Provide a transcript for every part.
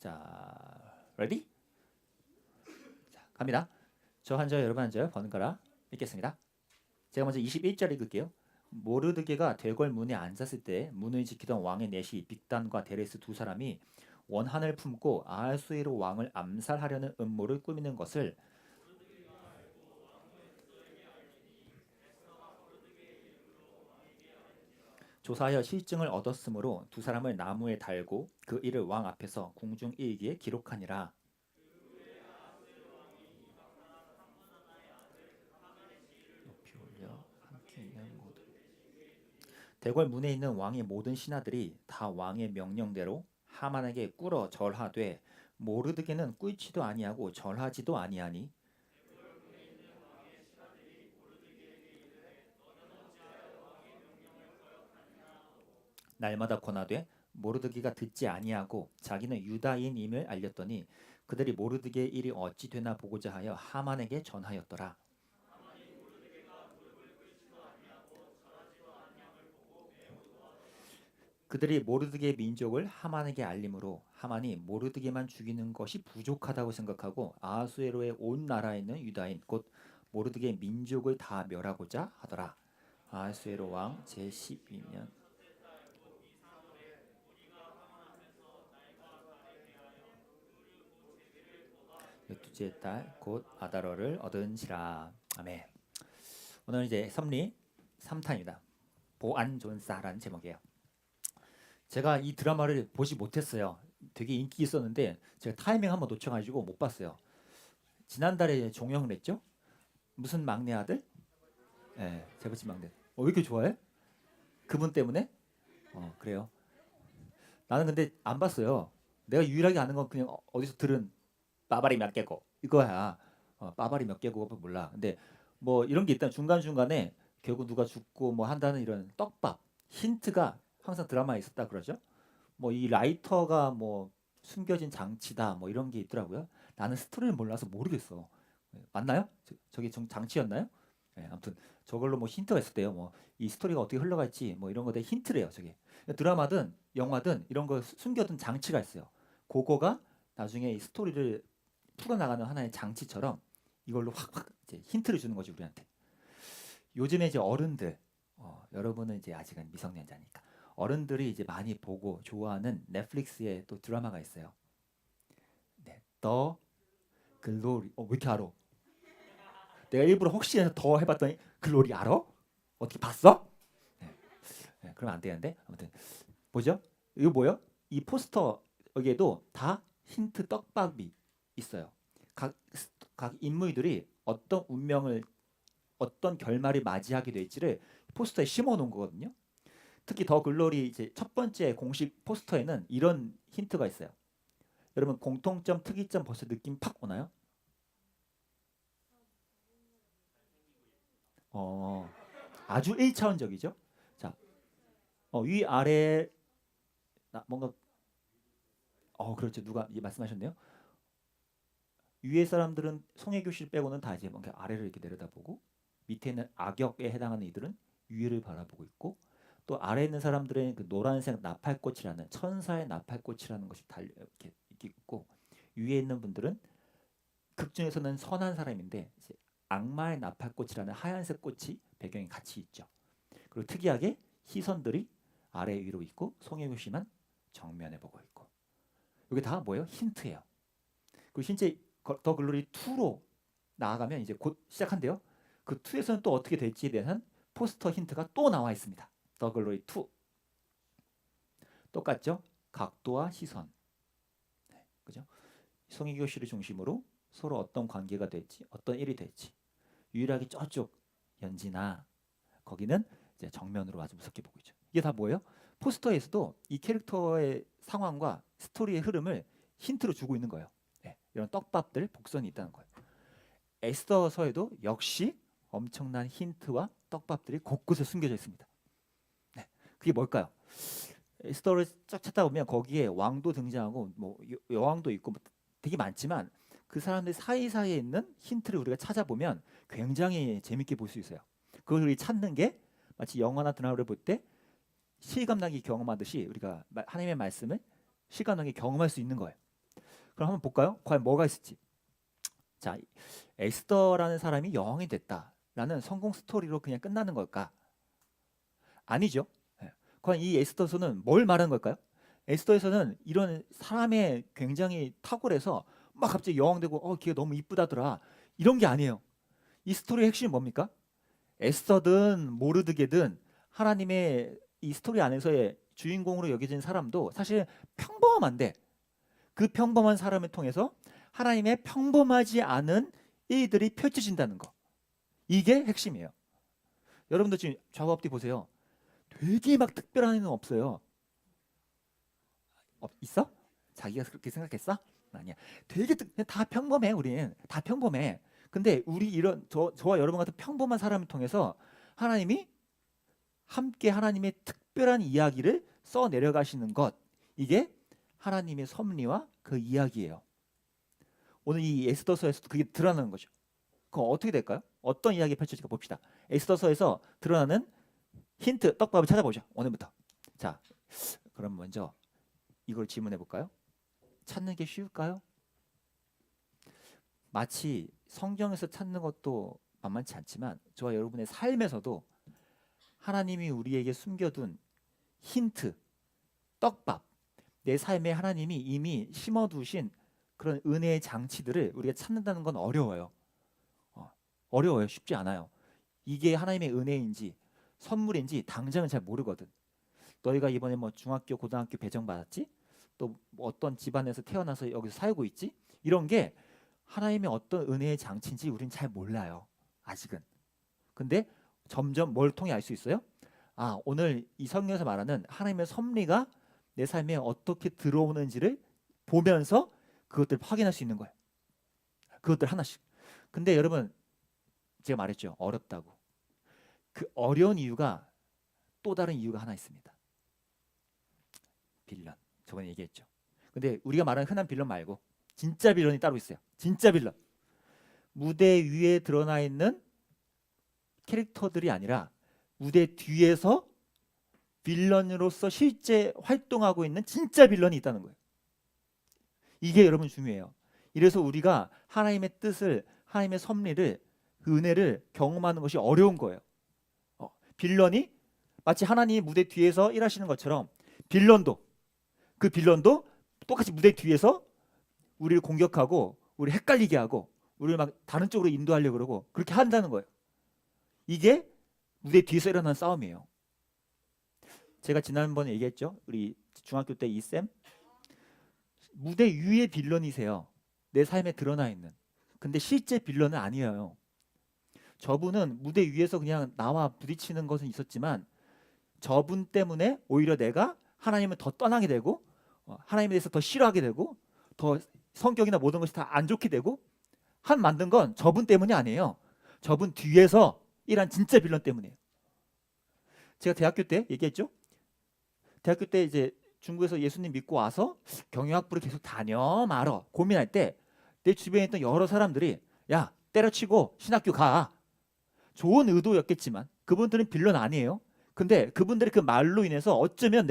자, ready? 자, 갑니다. 저 한 절, 여러분 한 절, 번갈아 읽겠습니다. 제가 먼저 21절 읽을게요. 모르드게가 대궐 문에 앉았을 때 문을 지키던 왕의 내시 빅단과 데레스 두 사람이 원한을 품고 아하수에로 왕을 암살하려는 음모를 꾸미는 것을 조사하여 실증을 얻었으므로 두 사람을 나무에 달고 그 일을 왕 앞에서 궁중일기에 기록하니라. 높이 올려 함께 있는 모든 대궐 문에 있는 왕의 모든 신하들이 다 왕의 명령대로 하만에게 꿇어 절하되 모르드게는 꿇지도 아니하고 절하지도 아니하니 날마다 권하되 모르드게가 듣지 아니하고 자기는 유다인임을 알렸더니 그들이 모르드게의 일이 어찌 되나 보고자 하여 하만에게 전하였더라. 그들이 모르드게의 민족을 하만에게 알림으로 하만이 모르드게만 죽이는 것이 부족하다고 생각하고 아하수에로의 온 나라에 있는 유다인 곧 모르드게의 민족을 다 멸하고자 하더라. 아하수에로 왕 제12년 12째 달 곧 아다러를 얻은지라. 아멘. 오늘 이제 섭리 3탄입니다. 보안존사라는 제목이에요. 제가 이 드라마를 보지 못했어요. 되게 인기 있었는데 제가 타이밍 한번 놓쳐가지고 못 봤어요. 지난달에 종영을 했죠? 무슨 막내 아들? 예, 재벌집 막내. 왜 이렇게 좋아해? 그분 때문에? 그래요. 나는 근데 안 봤어요. 내가 유일하게 아는 건 그냥 어디서 들은 빠바리 몇 개고 이거야. 빠바리 몇 개고 몰라. 근데 뭐 이런 게 일단 중간중간에 결국 누가 죽고 뭐 한다는 이런 떡밥 힌트가 항상 드라마에 있었다 그러죠. 뭐 이 라이터가 뭐 숨겨진 장치다 뭐 이런 게 있더라고요. 나는 스토리를 몰라서 모르겠어. 맞나요? 저게 장치였나요? 아무튼 저걸로 뭐 힌트가 있었대요. 뭐 이 스토리가 어떻게 흘러갈지 뭐 이런 거에 힌트래요. 저게 드라마든 영화든 이런 거 숨겨둔 장치가 있어요. 그거가 나중에 이 스토리를 풀어나가는 하나의 장치처럼 이걸로 확확 이제 힌트를 주는 거지 우리한테. 요즘에 이제 어른들 여러분은 이제 아직은 미성년자니까 어른들이 이제 많이 보고 좋아하는 넷플릭스에 또 드라마가 있어요. 네, 더 글로리. 왜 이렇게 알아? 내가 일부러 혹시 해서 더 해봤더니 글로리 알아? 어떻게 봤어? 네, 네, 그러면 안 되는데 아무튼 뭐죠? 이거 뭐요? 이 포스터 여기에도 다 힌트 떡밥이 있어요. 각, 각 인물들이 어떤 운명을 어떤 결말을 맞이하게 될지를 포스터에 심어 놓은 거거든요. 특히 더 글로리 이제 첫 번째 공식 포스터에는 이런 힌트가 있어요. 여러분 공통점, 특이점 벌써 느낌 팍 오나요? 어, 아주 1차원적이죠. 자, 위 아래 뭔가 그렇죠. 누가 말씀하셨네요. 위에 사람들은 송혜교실 빼고는 다 이제 뭔가 아래를 이렇게 내려다보고 밑에 있는 악역에 해당하는 이들은 위를 바라보고 있고 또 아래에 있는 사람들은 그 노란색 나팔꽃이라는 천사의 나팔꽃이라는 것이 달려 이렇게 있고 위에 있는 분들은 극 중에서는 선한 사람인데 이제 악마의 나팔꽃이라는 하얀색 꽃이 배경에 같이 있죠. 그리고 특이하게 시선들이 아래 위로 있고 송혜교 씨만 정면에 보고 있고 이게 다 뭐예요? 힌트예요. 그리고 실제 더 글로리 2로 나아가면 이제 곧 시작한대요. 그 2에서는 또 어떻게 될지에 대한 포스터 힌트가 또 나와 있습니다. 더 글로리 2 똑같죠? 각도와 시선, 그죠? 송혜교 씨를 중심으로 서로 어떤 관계가 될지, 어떤 일이 될지. 유일하게 저쪽 연지나 거기는 이제 정면으로 아주 무섭게 보고 있죠. 이게 다 뭐예요? 포스터에서도 이 캐릭터의 상황과 스토리의 흐름을 힌트로 주고 있는 거예요. 네, 이런 떡밥들 복선이 있다는 거예요. 에스더서에도 역시 엄청난 힌트와 떡밥들이 곳곳에 숨겨져 있습니다. 네, 그게 뭘까요? 에스더를 쫙 찾다 보면 거기에 왕도 등장하고 뭐 여왕도 있고 뭐 되게 많지만 그 사람들 사이사이에 있는 힌트를 우리가 찾아보면 굉장히 재밌게 볼 수 있어요. 그걸 우리 찾는 게 마치 영화나 드라마를 볼 때 실감나게 경험하듯이 우리가 하나님의 말씀을 실감나게 경험할 수 있는 거예요. 그럼 한번 볼까요? 과연 뭐가 있을지. 자, 에스더라는 사람이 여왕이 됐다라는 성공 스토리로 그냥 끝나는 걸까? 아니죠. 예. 과연 이 에스더서는 뭘 말하는 걸까요? 에스더에서는 이런 사람의 굉장히 탁월해서 막 갑자기 여왕 되고 걔가 너무 이쁘다더라 이런 게 아니에요. 이 스토리의 핵심이 뭡니까? 에스더든 모르드게든 하나님의 이 스토리 안에서의 주인공으로 여겨진 사람도 사실 평범한데 그 평범한 사람을 통해서 하나님의 평범하지 않은 일들이 펼쳐진다는 거. 이게 핵심이에요. 여러분들 지금 좌우 앞뒤 보세요. 되게 막 특별한 애는 없어요. 있어? 자기가 그렇게 생각했어? 아니야. 되게 다 평범해. 우리는 다 평범해. 근데 우리 이런 저와 여러분 같은 평범한 사람을 통해서 하나님이 함께 하나님의 특별한 이야기를 써 내려가시는 것, 이게 하나님의 섭리와 그 이야기예요. 오늘 이 에스더서에서도 그게 드러나는 거죠. 그럼 어떻게 될까요? 어떤 이야기 펼쳐질까 봅시다. 에스더서에서 드러나는 힌트, 떡밥을 찾아보죠. 오늘부터. 자, 그럼 먼저 이걸 질문해 볼까요? 찾는 게 쉬울까요? 마치 성경에서 찾는 것도 만만치 않지만 저와 여러분의 삶에서도 하나님이 우리에게 숨겨둔 힌트, 떡밥, 내 삶에 하나님이 이미 심어두신 그런 은혜의 장치들을 우리가 찾는다는 건 어려워요. 어려워요. 쉽지 않아요. 이게 하나님의 은혜인지 선물인지 당장은 잘 모르거든. 너희가 이번에 뭐 중학교, 고등학교 배정 받았지? 또뭐 어떤 집안에서 태어나서 여기서 살고 있지? 이런 게 하나님의 어떤 은혜의 장치인지 우린 잘 몰라요. 아직은. 근데 점점 뭘 통해 알 수 있어요? 아, 오늘 이 성경에서 말하는 하나님의 섭리가 내 삶에 어떻게 들어오는지를 보면서 그것들 확인할 수 있는 거예요. 그것들 하나씩. 근데 여러분, 제가 말했죠. 어렵다고. 그 어려운 이유가 또 다른 이유가 하나 있습니다. 빌런. 저번에 얘기했죠. 근데 우리가 말하는 흔한 빌런 말고 진짜 빌런이 따로 있어요. 진짜 빌런. 무대 위에 드러나 있는 캐릭터들이 아니라 무대 뒤에서 빌런으로서 실제 활동하고 있는 진짜 빌런이 있다는 거예요. 이게 여러분 중요해요. 이래서 우리가 하나님의 뜻을, 하나님의 섭리를, 그 은혜를 경험하는 것이 어려운 거예요. 빌런이 마치 하나님이 무대 뒤에서 일하시는 것처럼 그 빌런도 똑같이 무대 뒤에서 우리를 공격하고 우리 헷갈리게 하고 우리를 막 다른 쪽으로 인도하려고 그러고 그렇게 한다는 거예요. 이게 무대 뒤에서 일어나는 싸움이에요. 제가 지난번에 얘기했죠. 우리 중학교 때 이쌤 무대 위의 빌런이세요. 내 삶에 드러나 있는. 근데 실제 빌런은 아니에요. 저분은 무대 위에서 그냥 나와 부딪히는 것은 있었지만 저분 때문에 오히려 내가 하나님을 더 떠나게 되고 하나님에 대해서 더 싫어하게 되고 더 성격이나 모든 것이 다 안 좋게 되고 만든 건 저분 때문이 아니에요. 저분 뒤에서 일한 진짜 빌런 때문이에요. 제가 대학교 때 얘기했죠. 대학교 때 이제 중국에서 예수님 믿고 와서 경영학부를 계속 다녀 말어 고민할 때 내 주변에 있던 여러 사람들이 야 때려치고 신학교 가. 좋은 의도였겠지만 그분들은 빌런 아니에요. 근데 그분들의 그 말로 인해서 어쩌면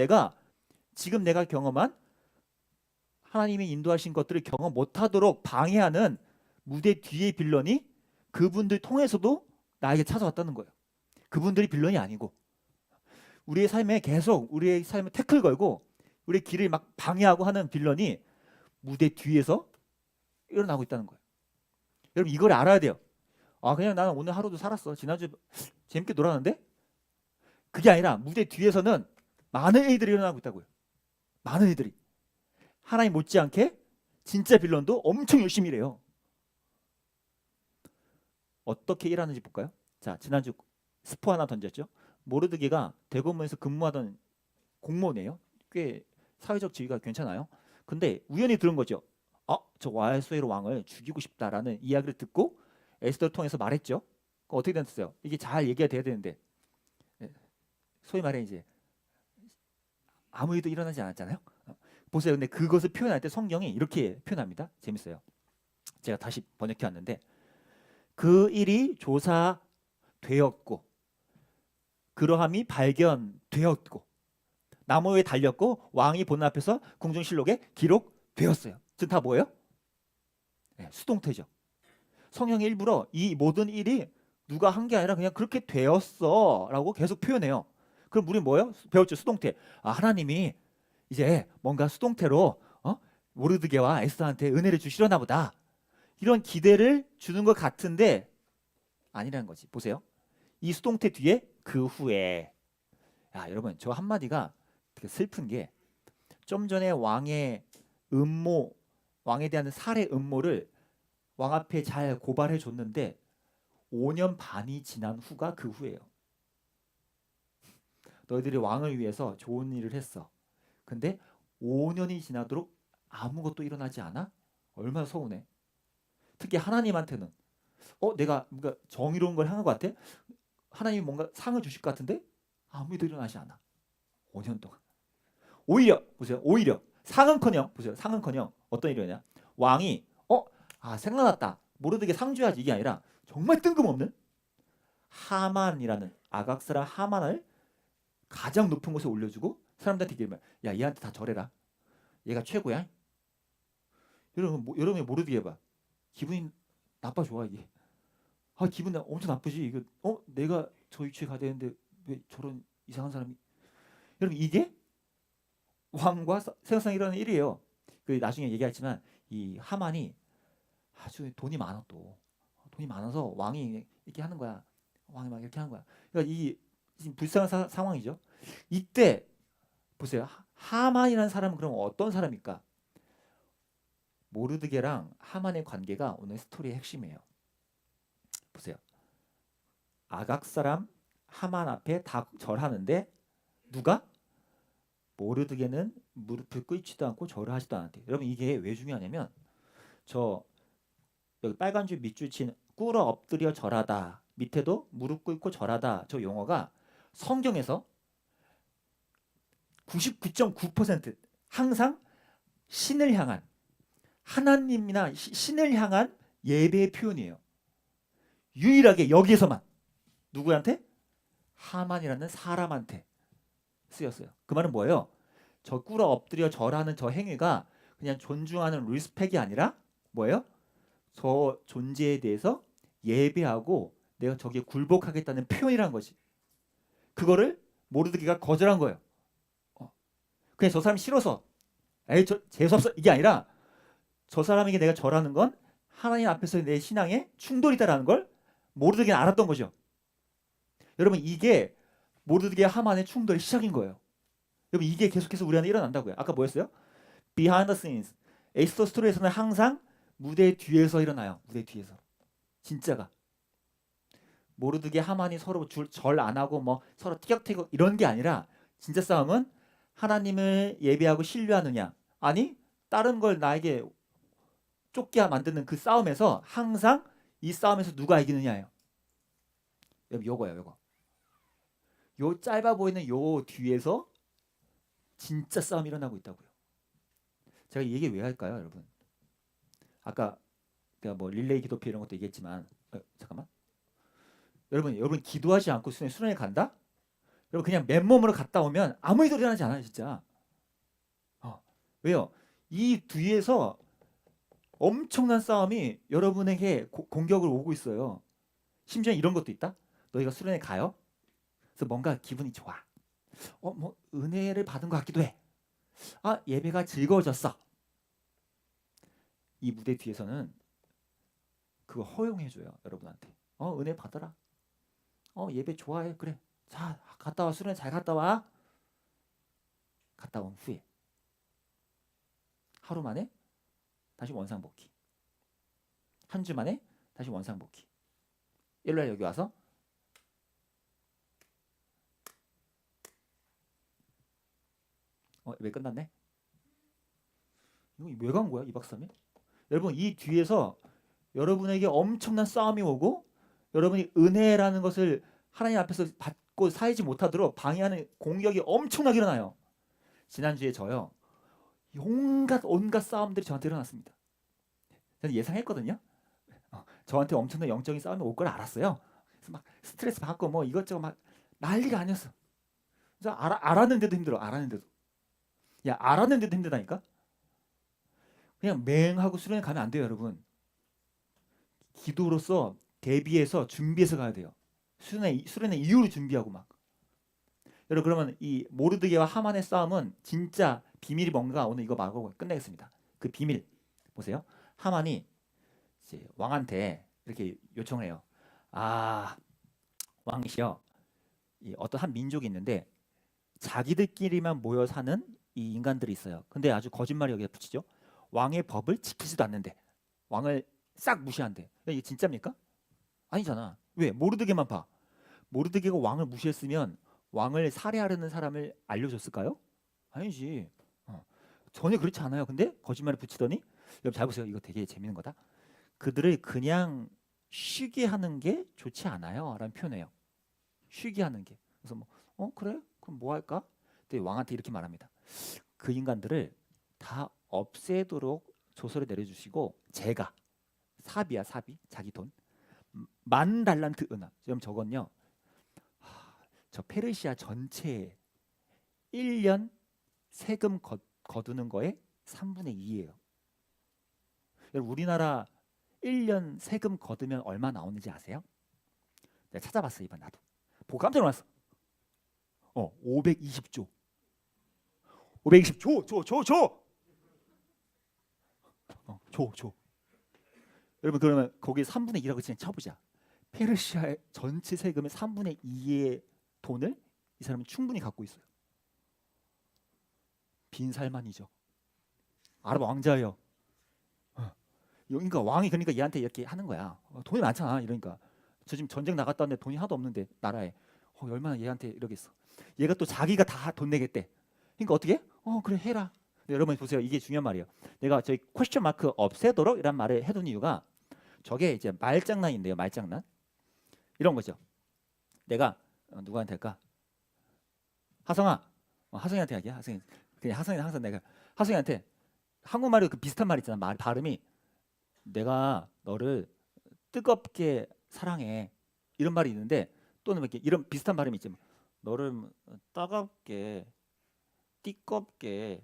지금 내가 경험한 하나님이 인도하신 것들을 경험 못하도록 방해하는 무대 뒤의 빌런이 그분들 통해서도 나에게 찾아왔다는 거예요. 그분들이 빌런이 아니고 우리의 삶에 계속 우리의 삶에 태클 걸고 우리의 길을 막 방해하고 하는 빌런이 무대 뒤에서 일어나고 있다는 거예요. 여러분 이걸 알아야 돼요. 그냥 나는 오늘 하루도 살았어. 지난주 재밌게 놀았는데? 그게 아니라 무대 뒤에서는 많은 일들이 일어나고 있다고요. 많은 일들이. 하나님 못지않게 진짜 빌런도 엄청 열심히 일해요. 어떻게 일하는지 볼까요? 자, 지난주 스포 하나 던졌죠. 모르드게가 대검문에서 근무하던 공무원이에요. 꽤 사회적 지위가 괜찮아요. 근데 우연히 들은 거죠. 저 와이스웨르 왕을 죽이고 싶다라는 이야기를 듣고 에스더를 통해서 말했죠. 어떻게 됐어요? 이게 잘 얘기가 돼야 되는데 소위 말해 이제 아무 일도 일어나지 않았잖아요. 보세요. 근데 그것을 표현할 때 성경이 이렇게 표현합니다. 재밌어요. 제가 다시 번역해 왔는데 그 일이 조사되었고 그러함이 발견되었고 나무 위에 달렸고 왕이 보는 앞에서 궁중실록에 기록되었어요. 지금 다 뭐예요? 네, 수동태죠. 성령이 일부러 이 모든 일이 누가 한 게 아니라 그냥 그렇게 되었어라고 계속 표현해요. 그럼 우리 뭐예요? 배웠죠, 수동태. 하나님이 이제 뭔가 수동태로 모르드게와 에스더한테 은혜를 주시려나 보다. 이런 기대를 주는 것 같은데 아니라는 거지. 보세요. 이 수동태 뒤에 그 후에. 여러분, 저 한마디가 되게 슬픈 게 좀 전에 왕의 음모, 왕에 대한 살해 음모를 왕 앞에 잘 고발해 줬는데 5년 반이 지난 후가 그 후예요. 너희들이 왕을 위해서 좋은 일을 했어. 근데 5년이 지나도록 아무것도 일어나지 않아? 얼마나 서운해. 특히 하나님한테는 내가 뭔가 정의로운 걸 향한 것 같아? 하나님이 뭔가 상을 주실 것 같은데 아무 일도 일어나지 않아. 5년 동안. 오히려 보세요. 오히려 상은커녕 보세요. 상은커녕 어떤 일이 냐 왕이 생각났다. 모르드게 상 줘야지 이게 아니라 정말 뜬금없는 하만이라는 아각스라 하만을 가장 높은 곳에 올려주고 사람들한테 얘기하면 야 얘한테 다 절해라. 얘가 최고야. 여러분이 모르드게 해봐. 기분이 나빠 좋아 이게. 기분 엄청 나쁘지 이거. 내가 저 위치에 가야 되는데 왜 저런 이상한 사람이. 여러분 이게 왕과 세상에 일어나는 일이에요. 그 나중에 얘기했지만 이 하만이 아주 돈이 많아 또. 돈이 많아서 왕이 이렇게 하는 거야. 왕이 막 이렇게 하는 거야. 그러니까 이 지금 불쌍한 상황이죠. 이때 보세요. 하만이라는 사람은 그럼 어떤 사람일까? 모르드게랑 하만의 관계가 오늘 스토리의 핵심이에요. 보세요. 아각 사람 하만 앞에 다 절하는데 누가? 모르드게는 무릎을 꿇지도 않고 절을 하지도 않았대요. 여러분 이게 왜 중요하냐면 저 여기 빨간 줄 밑줄 친 꿇어 엎드려 절하다 밑에도 무릎 꿇고 절하다 저 용어가 성경에서 99.9% 항상 신을 향한 하나님이나 신을 향한 예배의 표현이에요. 유일하게 여기에서만 누구한테? 하만이라는 사람한테 쓰였어요. 그 말은 뭐예요? 저 꿇어 엎드려 절하는 저 행위가 그냥 존중하는 리스펙이 아니라 뭐예요? 저 존재에 대해서 예배하고 내가 저기에 굴복하겠다는 표현이란 거지. 그거를 모르드게가 거절한 거예요. 그냥 저 사람이 싫어서 저 재수없어 이게 아니라 저 사람에게 내가 절하는 건 하나님 앞에서 내 신앙에 충돌이다라는 걸 모르드게는 알았던 거죠. 여러분 이게 모르드게 하만의 충돌의 시작인 거예요. 여러분 이게 계속해서 우리 안에 일어난다고요. 아까 뭐였어요? Behind the scenes. 에스더 스토리에서는 항상 무대 뒤에서 일어나요. 무대 뒤에서. 진짜가. 모르드게 하만이 서로 절 안 하고 뭐 서로 티격태격 이런 게 아니라 진짜 싸움은 하나님을 예배하고 신뢰하느냐 아니 다른 걸 나에게 쫓게 만드는 그 싸움에서 항상 이 싸움에서 누가 이기느냐예요. 여러분 요거예요. 요거. 요 짧아 보이는 요 뒤에서 진짜 싸움이 일어나고 있다고요. 제가 이 얘기 왜 할까요, 여러분? 아까 내가 뭐 릴레이 기도표 이런 것도 얘기했지만 잠깐만. 여러분 기도하지 않고 수련회 간다? 여러분 그냥 맨몸으로 갔다 오면 아무 일도 일어나지 않아요, 진짜. 왜요? 이 뒤에서 엄청난 싸움이 여러분에게 공격을 오고 있어요. 심지어 이런 것도 있다. 너희가 수련회 가요? 그래서 뭔가 기분이 좋아. 뭐 은혜를 받은 것 같기도 해. 예배가 즐거워졌어. 이 무대 뒤에서는 그거 허용해줘요, 여러분한테. 은혜 받아라. 예배 좋아해. 그래. 자, 갔다 와. 수련회 잘 갔다 와. 갔다 온 후에 하루 만에 다시 원상복귀. 한 주 만에 다시 원상복귀. 일요일 여기 와서 왜 끝났네? 이거 왜 간 거야, 2박 3일? 여러분 이 뒤에서 여러분에게 엄청난 싸움이 오고 여러분이 은혜라는 것을 하나님 앞에서 받고 살지 못하도록 방해하는 공격이 엄청나게 일어나요. 지난주에 저요. 온갖 싸움들이 저한테 일어났습니다. 저는 예상했거든요. 저한테 엄청난 영적인 싸움이 올 걸 알았어요. 그래서 막 스트레스 받고 뭐 이것저것 막 난리가 아니었어. 그래서 알았는데도 힘들어. 알았는데도. 알았는데도 힘들다니까. 그냥 맹하고 수련회 가면 안 돼요, 여러분. 기도로서 대비해서 준비해서 가야 돼요. 수련회 이후로 준비하고 막. 여러분 그러면 이 모르드게와 하만의 싸움은 진짜 비밀이 뭔가 오늘 이거 말하고 끝내겠습니다. 그 비밀 보세요. 하만이 이제 왕한테 이렇게 요청을 해요. 아, 왕이시여, 이 어떤 한 민족이 있는데 자기들끼리만 모여 사는 이 인간들이 있어요. 근데 아주 거짓말이 여기에 붙이죠. 왕의 법을 지키지도 않는데, 왕을 싹 무시한대. 이게 진짜입니까? 아니잖아. 왜? 모르드게만 봐. 모르드게가 왕을 무시했으면 왕을 살해하려는 사람을 알려줬을까요? 아니지. 전혀 그렇지 않아요. 근데 거짓말을 붙이더니, 여러분 잘 보세요. 이거 되게 재밌는 거다. 그들을 그냥 쉬게 하는 게 좋지 않아요 라는 표현이에요. 쉬게 하는 게. 그래서 뭐 그래? 그럼 뭐 할까? 근데 왕한테 이렇게 말합니다. 그 인간들을 다 없애도록 조서를 내려주시고, 제가 사비야, 사비, 자기 돈 10,000달란트 은하. 지금 저건요, 저 페르시아 전체에 1년 세금 거두는 거에 3분의 2예요. 여러분 우리나라 1년 세금 거두면 얼마 나오는지 아세요? 내가 찾아봤어 이번 나도. 보고 깜짝 놀랐어. 520조. 520조, 조. 여러분 그러면 거기 3분의 2라고 그냥 쳐보자. 페르시아의 전체 세금의 3분의 2의 돈을 이 사람은 충분히 갖고 있어요. 빈살만이죠. 아랍 왕자예요. 그러니까 왕이 그러니까 얘한테 이렇게 하는 거야. 돈이 많잖아. 이러니까 저 지금 전쟁 나갔다 왔는데 돈이 하나도 없는데 나라에 얼마나 얘한테 이러겠어. 얘가 또 자기가 다 돈 내겠대. 그러니까 어떻게? 그래 해라. 여러분 보세요. 이게 중요한 말이에요. 내가 저희 퀘스천 마크 없애도록 이란 말을 해둔 이유가 저게 이제 말장난인데요. 말장난. 이런 거죠. 내가 누구한테 할까? 하성아. 하성이한테 할게. 하성이. 그냥 하성이는 항상 내가 하성이한테 한국말이 그 비슷한 말 있잖아. 말 발음이 내가 너를 뜨겁게 사랑해. 이런 말이 있는데 또는 이렇게 이런 비슷한 발음이 있지만 너를 따갑게 띠껍게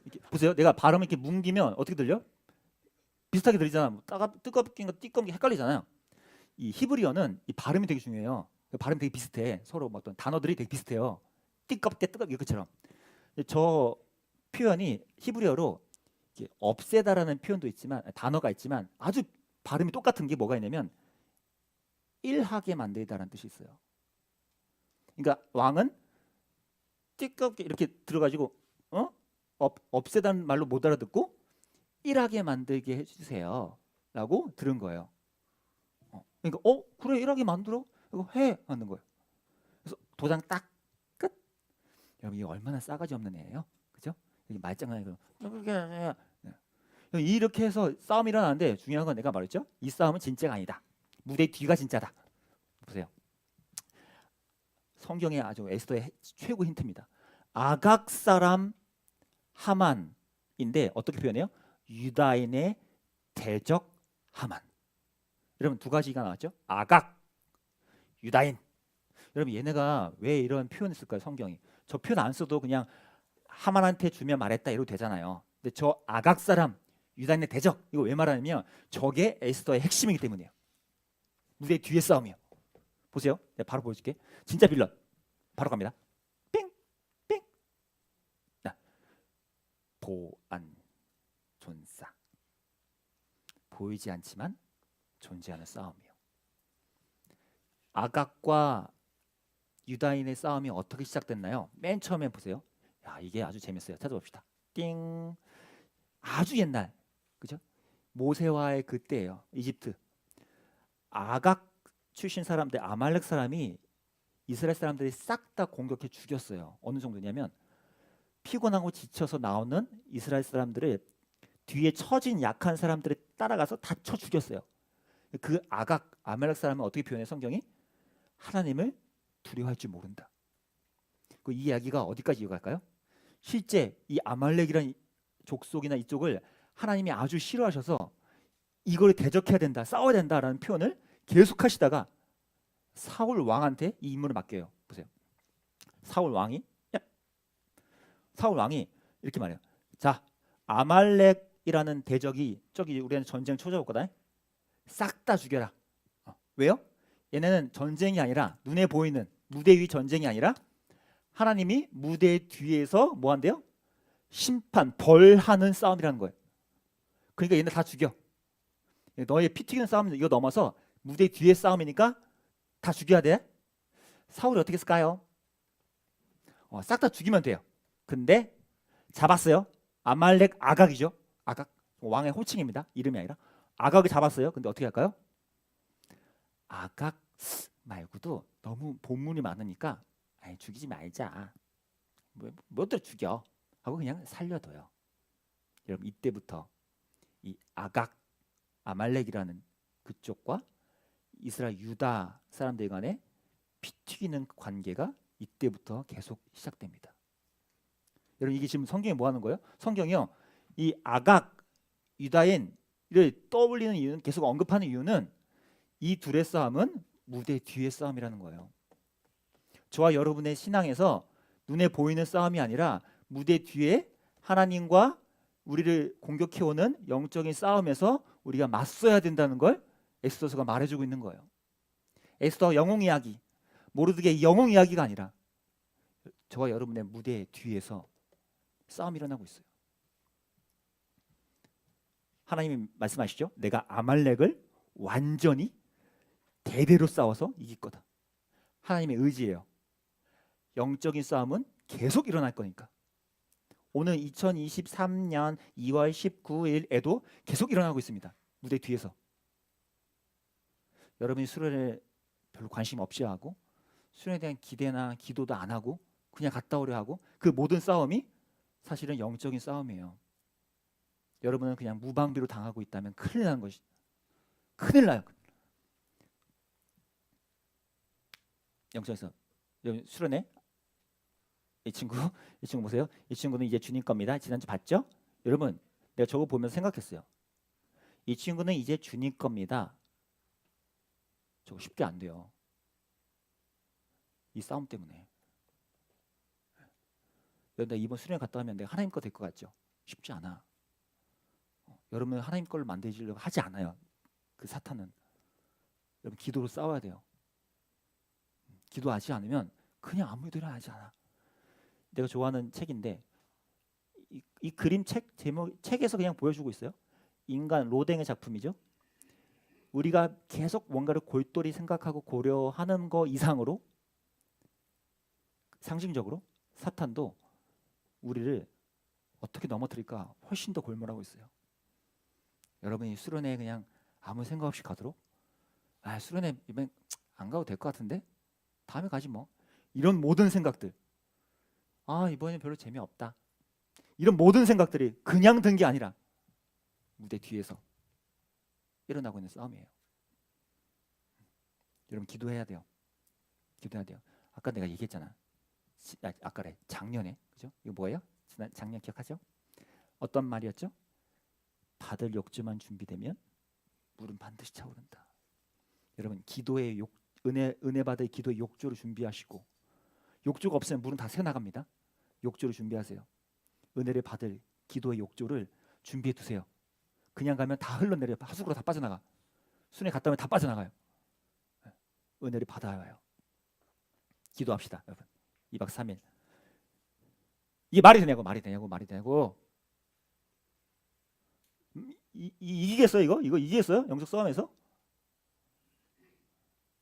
이렇게 보세요. 내가 발음 이렇게 뭉기면 어떻게 들려? 비슷하게 들리잖아. 뜨겁게 띠껍게 헷갈리잖아요. 이 히브리어는 이 발음이 되게 중요해요. 발음이 되게 비슷해. 서로 뭐 어떤 단어들이 되게 비슷해요. 띠껍게 뜨겁게 이것처럼. 저 표현이 히브리어로 없애다라는 표현도 있지만 단어가 있지만 아주 발음이 똑같은 게 뭐가 있냐면 일하게 만들다라는 뜻이 있어요. 그러니까 왕은 띠껍게 이렇게 들어가지고 없애다는 말로 못 알아듣고 일하게 만들게 해주세요 라고 들은 거예요. 그러니까 그래 일하게 만들어 이거 해 하는 거예요. 그래서 도장 딱 끝. 여러분 이게 얼마나 싸가지 없는 애예요, 그죠? 이게 말장난이고 이렇게 해서 싸움이 일어나는데 중요한 건 내가 말했죠. 이 싸움은 진짜가 아니다. 무대 뒤가 진짜다. 보세요. 성경의 아주 에스더의 최고 힌트입니다. 아각 사람 하만인데 어떻게 표현해요? 유다인의 대적 하만. 여러분 두 가지가 나왔죠? 아각, 유다인. 여러분 얘네가 왜 이런 표현을 쓸까요? 성경이. 저 표현 안 써도 그냥 하만한테 주면 말했다 이러도 되잖아요. 근데 저 아각 사람, 유다인의 대적 이거 왜 말하냐면 저게 에스더의 핵심이기 때문이에요. 무대 뒤의 싸움이에요. 보세요. 내가 바로 보여줄게. 진짜 빌런. 바로 갑니다. 삥, 삥. 보안, 존사. 보이지 않지만 존재하는 싸움이에요. 아각과 유다인의 싸움이 어떻게 시작됐나요? 맨 처음에 보세요. 야, 이게 아주 재밌어요. 찾아봅시다. 띵. 아주 옛날, 그죠? 모세와의 그때예요. 이집트. 아각 출신 사람들, 아말렉 사람이 이스라엘 사람들이 싹 다 공격해 죽였어요. 어느 정도냐면 피곤하고 지쳐서 나오는 이스라엘 사람들을 뒤에 처진 약한 사람들을 따라가서 다 쳐 죽였어요. 그 아각 아말렉 사람은 어떻게 표현해 성경이? 하나님을 두려워할 줄 모른다. 이 이야기가 어디까지 이어갈까요? 실제 이 아말렉이라는 족속이나 이쪽을 하나님이 아주 싫어하셔서 이걸 대적해야 된다, 싸워야 된다라는 표현을 계속하시다가 사울 왕한테 이 임무를 맡겨요. 보세요. 사울 왕이 이렇게 말해요. 자, 아말렉 아각이라는 대적이 저기 우리한테 전쟁 초조했거든. 싹 다 죽여라. 왜요? 얘네는 전쟁이 아니라 눈에 보이는 무대 위 전쟁이 아니라 하나님이 무대 뒤에서 뭐 한대요? 심판, 벌하는 싸움이라는 거예요. 그러니까 얘네 다 죽여. 너의 피 튀기는 싸움 이거 넘어서 무대 뒤에 싸움이니까 다 죽여야 돼. 사울이 어떻게 했을까요? 싹 다 죽이면 돼요. 근데 잡았어요. 아말렉 아각이죠. 아각 왕의 호칭입니다. 이름이 아니라 아각을 잡았어요. 근데 어떻게 할까요? 아각 말고도 너무 본문이 많으니까 죽이지 말자. 뭐들 죽여 하고 그냥 살려둬요. 여러분 이때부터 이 아각 아말렉이라는 그쪽과 이스라엘 유다 사람들 간의 피 튀기는 관계가 이때부터 계속 시작됩니다. 여러분 이게 지금 성경이 뭐 하는 거예요? 성경이요. 이 아각 유다인을 떠올리는 이유는 계속 언급하는 이유는 이 둘의 싸움은 무대 뒤의 싸움이라는 거예요. 저와 여러분의 신앙에서 눈에 보이는 싸움이 아니라 무대 뒤에 하나님과 우리를 공격해오는 영적인 싸움에서 우리가 맞서야 된다는 걸 에스더서가 말해주고 있는 거예요. 에스더 영웅 이야기, 모르드게의 영웅 이야기가 아니라 저와 여러분의 무대 뒤에서 싸움이 일어나고 있어요. 하나님이 말씀하시죠. 내가 아말렉을 완전히 대대로 싸워서 이길 거다. 하나님의 의지예요. 영적인 싸움은 계속 일어날 거니까. 오늘 2023년 2월 19일에도 계속 일어나고 있습니다. 무대 뒤에서. 여러분이 수련에 별로 관심 없이 하고 수련에 대한 기대나 기도도 안 하고 그냥 갔다 오려 하고 그 모든 싸움이 사실은 영적인 싸움이에요. 여러분은 그냥 무방비로 당하고 있다면 큰일 나는 것이 큰일 나요. 영적에서 수련회 이 친구 보세요. 이 친구는 이제 주님 겁니다. 지난주 봤죠? 여러분 내가 저거 보면서 생각했어요. 이 친구는 이제 주님 겁니다. 저거 쉽게 안 돼요. 이 싸움 때문에. 여러분 이번 수련회 갔다 오면 내가 하나님 거 될 것 같죠? 쉽지 않아. 여러분 하나님 걸 만들려고 하지 않아요. 그 사탄은. 여러분 기도로 싸워야 돼요. 기도하지 않으면 그냥 아무 일도 일어나지 않아. 내가 좋아하는 책인데 이 그림 책 제목 책에서 그냥 보여주고 있어요. 인간 로댕의 작품이죠. 우리가 계속 뭔가를 골똘히 생각하고 고려하는 거 이상으로 상징적으로 사탄도 우리를 어떻게 넘어뜨릴까 훨씬 더 골몰하고 있어요. 여러분이 수련회 그냥 아무 생각 없이 가도록 수련회 이번엔 안 가도 될 것 같은데 다음에 가지 뭐 이런 모든 생각들 이번엔 별로 재미없다 이런 모든 생각들이 그냥 든 게 아니라 무대 뒤에서 일어나고 있는 싸움이에요. 여러분 기도해야 돼요. 기도해야 돼요. 아까 내가 얘기했잖아. 아까래 작년에 그죠? 이거 뭐예요? 작년 기억하죠? 어떤 말이었죠? 받을 욕조만 준비되면 물은 반드시 차오른다. 여러분 기도의 은혜 받을 기도의 욕조를 준비하시고 욕조가 없으면 물은 다 새어나갑니다. 욕조를 준비하세요. 은혜를 받을 기도의 욕조를 준비해 두세요. 그냥 가면 다 흘러내려 하수구로 다 빠져나가. 순회 갔다 오면 다 빠져나가요. 은혜를 받아야 와요. 기도합시다 여러분. 2박 3일 이게 말이 되냐고 이기겠어요 이거 이기겠어요? 영적 싸움에서?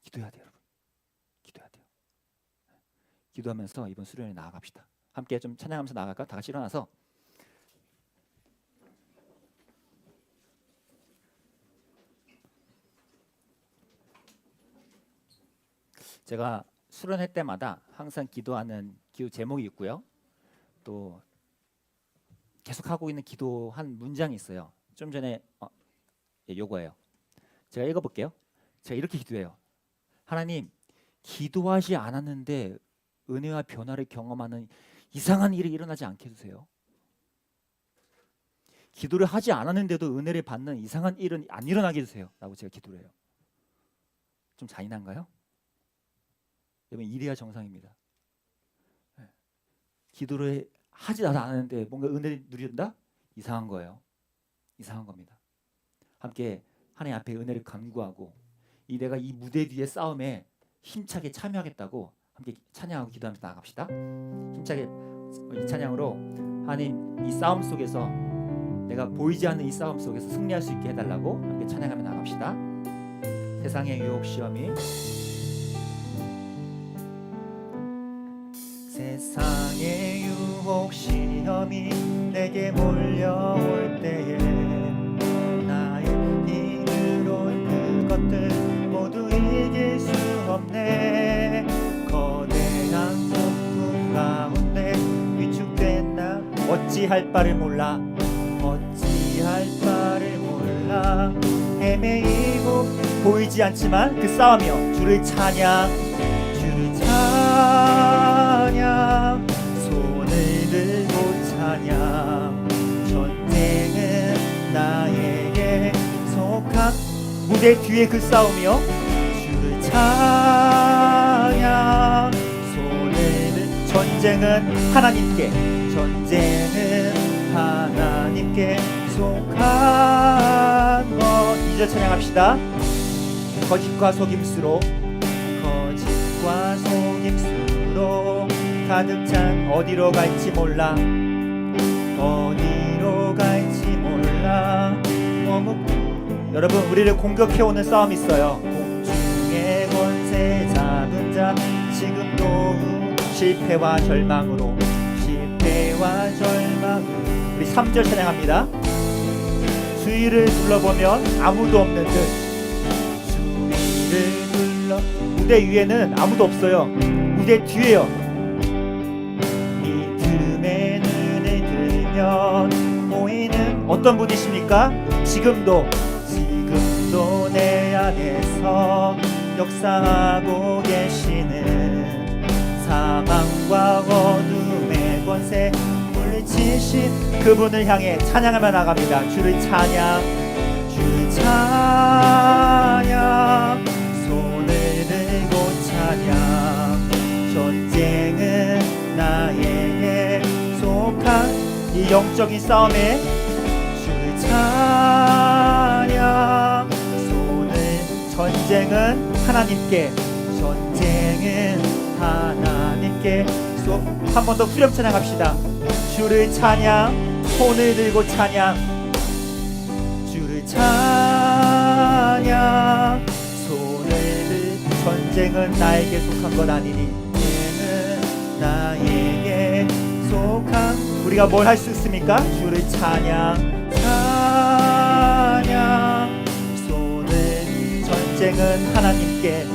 기도해야 돼요 여러분. 기도해야 돼요. 기도하면서 이번 수련회 나아갑시다. 함께 좀 찬양하면서 나아갈까? 다 같이 일어나서 제가 수련회 때마다 항상 기도하는 기도 제목이 있고요. 또 계속 하고 있는 기도한 문장이 있어요. 좀 전에 요거예요. 제가 읽어볼게요. 제가 이렇게 기도해요. 하나님, 기도하지 않았는데 은혜와 변화를 경험하는 이상한 일이 일어나지 않게 해주세요. 기도를 하지 않았는데도 은혜를 받는 이상한 일은 안 일어나게 해주세요. 라고 제가 기도를 해요. 좀 잔인한가요? 여러분 이래야 정상입니다. 기도를 하지 않았는데 뭔가 은혜를 누린다? 이상한 거예요. 이상한 겁니다. 함께 하나님 앞에 은혜를 간구하고 내가 이 무대 뒤의 싸움에 힘차게 참여하겠다고 함께 찬양하고 기도하면서 나아갑시다. 힘차게 이 찬양으로 하나님 이 싸움 속에서 내가 보이지 않는 이 싸움 속에서 승리할 수 있게 해달라고 함께 찬양하며 나갑시다. 세상의 유혹 시험이 세상의 유혹 시험이 내게 몰려올 때에 나의 힘으로 그것들 모두 이길 수 없네. 거대한 폭풍 가운데 위축된 나 어찌할 바를 몰라 어찌할 바를 몰라 헤매이고 보이지 않지만 그 싸우며 주를 찬양 주를 찬양 손을 들고 찬양 전쟁은 나에게 속한 무대 뒤에 그 싸우며 주를 찬양 손을 들 전쟁은 하나님께 전쟁은 하나님께 속한 것. 2절 찬양합시다. 거짓과 속임수로 거짓과 속임수로 가득 찬 어디로 갈지 몰라 어디로 갈지 몰라 너무 여러분 우리를 공격해오는 싸움이 있어요. 공중의 권세 잡은 자 지금도 실패와 절망으로 실패와 절망으로 우리 3절 찬양합니다. 주위를 둘러보면 아무도 없는 듯 주위를 둘러 무대 위에는 아무도 없어요. 무대 뒤에요. 믿음의 눈을 들면 보이는 어떤 분이십니까? 지금도 내 안에서 역사하고 계시는 사망과 어둠의 권세 물리치신 그분을 향해 찬양하며 나갑니다. 주를 찬양 주를 찬양 손을 들고 찬양 전쟁은 나에게 속한 이 영적인 싸움에 주를 찬양 손을 전쟁은 하나님께 전쟁은 하나님께 한 번 더 후렴 찬양합시다. 주를 찬양 손을 들고 찬양 주를 찬양 손을 들고 전쟁은 나에게 속한 것 아니니 전쟁은 나에게 속한 우리가 뭘 할 수 있습니까? 주를 찬양 찬양 손을 전쟁은 하나님께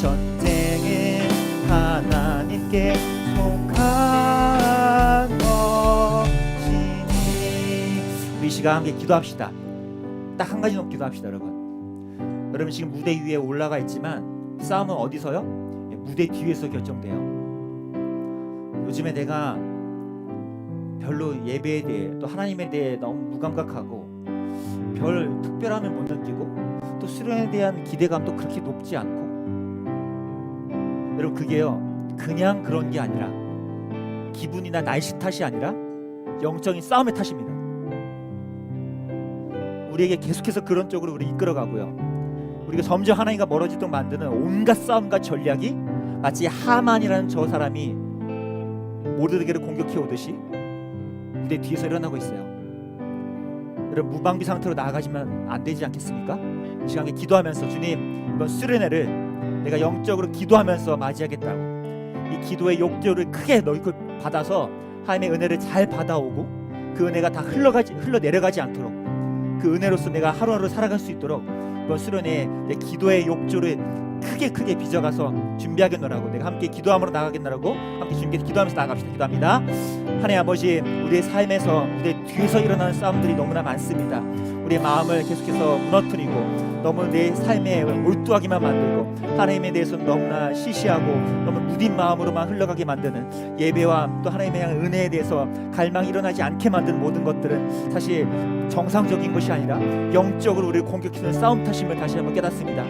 전쟁은 하나님께 속한 것이니. 우리 이 시간 함께 기도합시다. 딱 한 가지 놓고 기도합시다. 여러분 지금 무대 위에 올라가 있지만 싸움은 어디서요? 무대 뒤에서 결정돼요. 요즘에 내가 별로 예배에 대해 또 하나님에 대해 너무 무감각하고 별 특별함을 못 느끼고 또 수련에 대한 기대감도 그렇게 높지 않고 여러분 그게요 그냥 그런 게 아니라 기분이나 날씨 탓이 아니라 영적인 싸움의 탓입니다. 우리에게 계속해서 그런 쪽으로 우리 이끌어가고요. 우리가 점점 하나님과 멀어지도록 만드는 온갖 싸움과 전략이 마치 하만이라는 저 사람이 모르드게를 공격해 오듯이 무대 뒤에서 일어나고 있어요. 여러분 무방비 상태로 나아가지면 안 되지 않겠습니까? 이 시간에 기도하면서 주님 이번 수련회를 내가 영적으로 기도하면서 맞이하겠다고 이 기도의 욕조를 크게 넓게 받아서 하나님의 은혜를 잘 받아오고 그 은혜가 다 흘러내려가지 않도록 그 은혜로서 내가 하루하루 살아갈 수 있도록 이번 수련회에 내 기도의 욕조를 크게 빚어가서 준비하겠노라고 내가 함께 기도함으로 나가겠노라고 함께 주님께 기도하면서 나아갑시다. 기도합니다. 하나님 아버지 우리의 삶에서 무대 뒤에서 일어나는 싸움들이 너무나 많습니다. 우리의 마음을 계속해서 무너뜨리고 너무 내 삶에 몰두하기만 만들고 하나님에 대해서 너무나 시시하고 너무 무딘 마음으로만 흘러가게 만드는 예배와 또 하나님의 향한 은혜에 대해서 갈망이 일어나지 않게 만드는 모든 것들은 사실 정상적인 것이 아니라 영적으로 우리를 공격해오는 싸움 탓임을 다시 한번 깨닫습니다.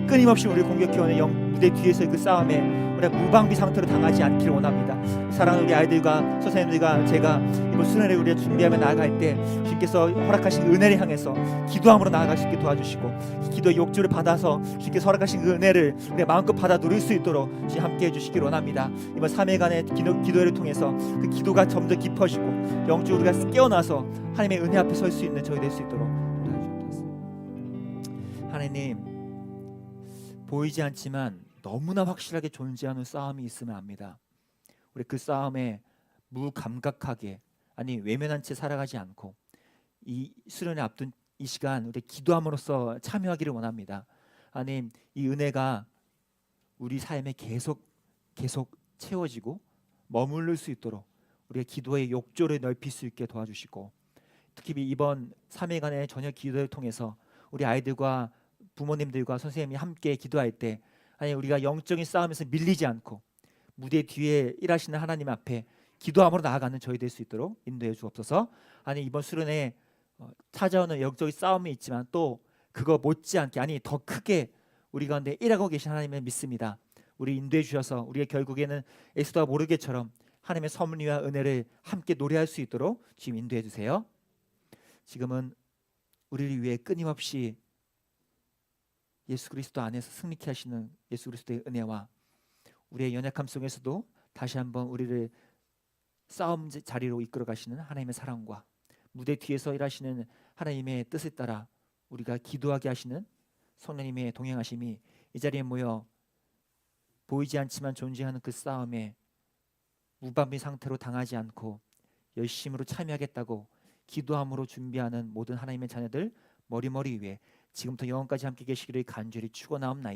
끊임없이 우리를 공격해오는 무대 뒤에서의 그 싸움에 우리가 무방비 상태로 당하지 않기를 원합니다. 사랑하는 우리 아이들과 선생님들과 제가 이번 수련회 우리가 준비하며 나아갈 때 주님께서 허락하신 은혜를 향해서 기도함으로 나아갈 수 있게 도와주시고 기도의 욕조를 받아서 주님께서 허락하신 그 은혜를 우리가 마음껏 받아 누릴 수 있도록 주님 함께 해주시길 원합니다. 이번 3일간의 기도회를 통해서 그 기도가 점점 깊어지고 영적으로 우리가 깨어나서 하나님의 은혜 앞에 설 수 있는 저희 될 수 있도록 하나님, 보이지 않지만 너무나 확실하게 존재하는 싸움이 있으면 압니다. 우리 그 싸움에 무감각하게, 아니 외면한 채 살아가지 않고 이 수련회 앞둔 이 시간 우리 기도함으로써 참여하기를 원합니다. 하나님, 이 은혜가 우리 삶에 계속 채워지고 머무를 수 있도록 우리가 기도의 욕조를 넓힐 수 있게 도와주시고, 특히 이번 3일간의 저녁 기도를 통해서 우리 아이들과 부모님들과 선생님이 함께 기도할 때 아니 우리가 영적인 싸움에서 밀리지 않고 무대 뒤에 일하시는 하나님 앞에 기도함으로 나아가는 저희 될 수 있도록 인도해 주옵소서. 아니 이번 수련회 찾아오는 영적인 싸움이 있지만 또 그거 못지않게, 아니 더 크게 우리 가운데 일하고 계신 하나님을 믿습니다. 우리 인도해 주셔서 우리가 결국에는 에스더와 모르게처럼 하나님의 섭리와 은혜를 함께 노래할 수 있도록 지금 인도해 주세요. 지금은 우리를 위해 끊임없이 예수 그리스도 안에서 승리케 하시는 예수 그리스도의 은혜와 우리의 연약함 속에서도 다시 한번 우리를 싸움 자리로 이끌어 가시는 하나님의 사랑과 무대 뒤에서 일하시는 하나님의 뜻에 따라 우리가 기도하게 하시는 성령님의 동행하심이 이 자리에 모여 보이지 않지만 존재하는 그 싸움에 무방비 상태로 당하지 않고 열심으로 참여하겠다고 기도함으로 준비하는 모든 하나님의 자녀들 머리머리 위에 지금부터 영원까지 함께 계시기를 간절히 축원하옵나이다.